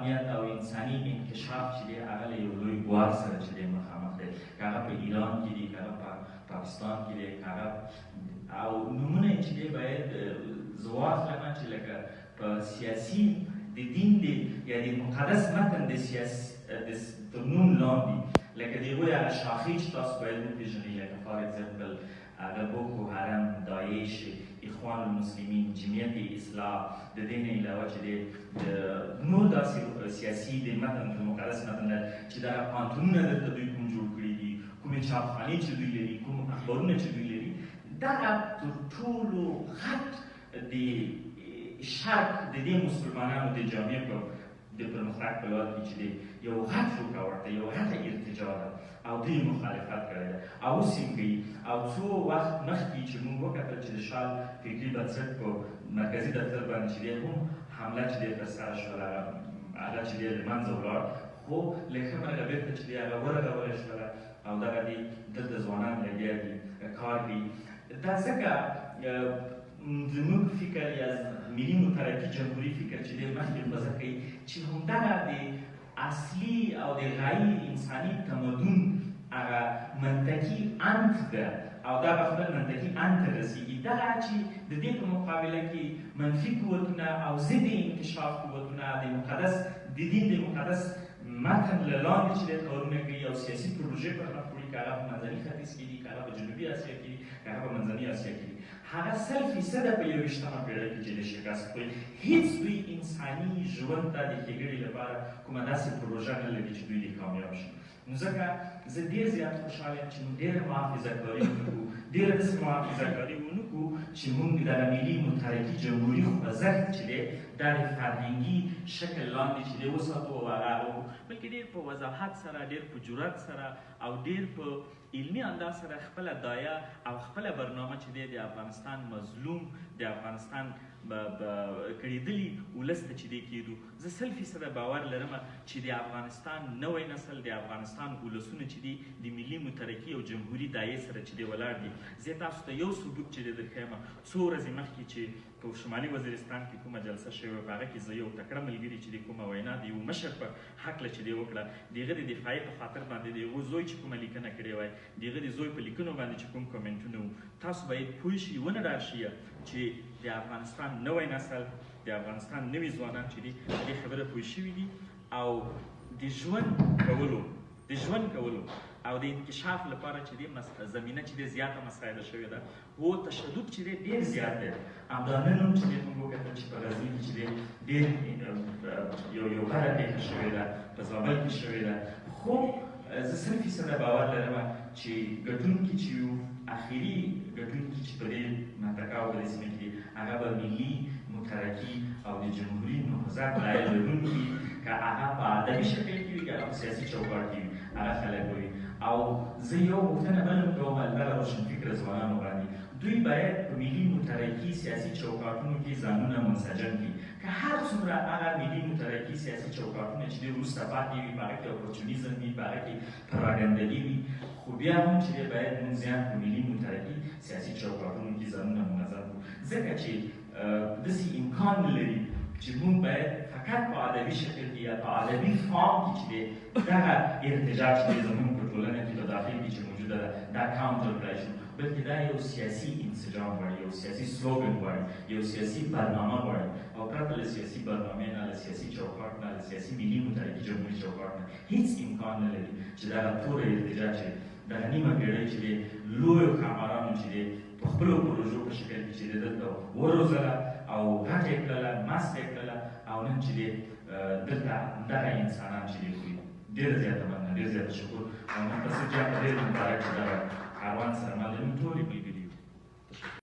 انسانیت او انساني انکشاف چې دی هغه له یو لوی ګواښ سره چې دی مخامخ دی، که هغه په ایران کې دی، که هغه په پاکستان کې دی، که هغه او نومونه چې دی باید زه واخلم چې لکه په سیاسي د دین دی یا د مقدس متن د تر نوم لاندې لکه د هغوی هغه شاخې چې تاسو باید وپېژنئ، لکه فار اگزامپل هغه بوکو حرم، داعش، اخوان المسلمین، جمعیت اصلاح، د دې نه علاوه چې دی د نور داسې سیاسي د متن د مقدس متن چې دغه پوهنتونونه دلته دوی کوم جوړ کړي دي، کومې چاپخانې چې دوی لري، کوم اخبارونه چې دوی لري، دغه تر ټولو غټ د شرق د دې مسلمانانو د جامعې په د پرمختګ په لور کې چې دی یو غټ رکاوټ دی، یو غټه ارتجاع ده او دوی مخالفت کړی ده او اوس یې کوي. او څو وخت مخکې چې موږ وکتل چې د شال فکري بنسټ په مرکزي دفتر باندې چې دی هم حمله چې دی ترسره شوله، هغه چې دی له منځه ولاړ، خو له ښه مرغه بېرته چې دی هغه ورغولی شوله او دغه دی دلته ځوانان لګیا دي کار کوي. دا ځکه زموږ فکر یا ملي مترقي جمهوري فکر چې دی مخکې بزه کوي چې همدغه د اصلي او د غایي انساني تمدن هغه منطقي انت ده او دا به خپل منطقي انت ته رسېږي. دغه چې د دې په مقابله کې منفي قوتونه او ضد انکشاف قوتونه د مقدس د دین د مقدس متن له لاندې چې دی کارونه کوي او سیاسي پروژې پرمخ وړي، که هغه په منځني ختیځ کې دي، که هغه په جنوبي اسیا کې دي، که هغه په منځني اسیا کې دي، هغه 100% په 21مه پېړۍ کې چې د شکست خوري. هېڅ دوی انساني ژوند ته د ښېګړې لپاره کومه داسې پروژه نه لري چې دوی دې کامیاب شي. نو ځکه زه ډېر زیات خوشحاله یم چې موږ ډېره محافظهکاري ونه کړو، ډېره داسې محافظهکاري ونه کړو چې موږ دغه ملي متحرکي جمهوري خوځښت چې دی دا د فرهنګي شکل لاندې چې دی وساتو او هغه وکړو، بلکې ډېر په وضاحت سره، ډېر په جرأت سره او ډېر په علمي انداز سره خپله دایه او خپله برنامه چې دی د افغانستان مظلوم، د افغانستان کړېدلي ولس ته چې دی کېدو. زه 100% باور لرم چې د افغانستان نوی نسل، د افغانستان ولسونه چې دي د ملي مترقي او جمهوري دایې سره چې دی ولاړ دي. زه تاسو ته یو ثبوت چې دی درښیم. څو ورځې مخکې چې په شمالي وزیرستان کې کومه جلسه شوې په هغه کې زه یو تکړه ملګري چې د کومه وینا د یو مشر په هکله چې دی وکړه، د هغه د دفاعي په خاطر باندې د هغه زوی چې کومه لیکنه کړې وای، د هغه د زوی په لیکنو باندې چې کوم کمنټونه وو، تاسو باید پوه شئ ونه ډار شئ چې د افغانستان نوی نسل، د افغانستان نوي ځوانان چې دي په دې خبره پوه شوي دي او د ژوند کولو او د انکشاف لپاره چې دی زمینه چې دی زیاته مساعده شوې ده. هو تشدد چې دی ډېر زیات دی. همدا نن هم چې دی موږ وکتل چې په غزني کې چې دی ډېر یو بده پېښه شوې ده، په زابل کې شوې ده. خو زه 100% باور لرم چې ګټونکي چې یو اخري ګټونکي چې په دې منطقه او په دې سیمه کې دي هغه به ملي مترقي او د جمهوري نهضت رایه لرونکي، که هغه په ادبي شکل کې وي، که هغه په سیاسي چوکاټ کې وي، هغه خلک به وي. او زه یو غوښتنه بل هم کوم دغه روشنفکره ځوانانو باندې، دوی باید په ملي مترقي سیاسي چوکاټونو کې ځانونه منسجم کړي. که هر څومره هغه ملي مترقي سیاسي چوکاټونه چې دی وروسته پاتې وي، په هغه کې اپورچونیزم وي، په هغه کې پراګندګي وي، خو بیا هم چې دی باید موږ زیات په ملي مترقي سیاسي چوکاټونو کې ځانونه منظم کړو، ځکه چې داسې امکان نه لري چې موږ باید فقط په ادبي شکل کې یا په ادبي فارم کې چې دی دغه ارتجاع چې دی زموږ په ټولنه کې په داخل کې چې موجوده ده دا کاونټر کړی شو، بلکې دا یو سیاسي انسجام غواړي، یو سیاسي سلوګن غواړي، یو سیاسي برنامه غواړي. او پرته له سیاسي برنامې نه، له سیاسي چوکاټ نه، له سیاسي ملي متحرکي جمهوري چوکاټ نه هېڅ امکان نه لري چې دغه توره ارتجاع چې دغه نیمه پېړۍ چې دی لویو ښامارانو چې دی په خپلو پروژو په شکل کې چې دی دلته وروزله او غټه یې کړله، مسته یې کړله او نن چې دی دلته همدغه انسانان چې دی خوري. ډېره زیاته مننه، ډېر زیاته شکر او منتصر جان ډېر مبارک چې دغه کاروان سره مل ټولې ملګري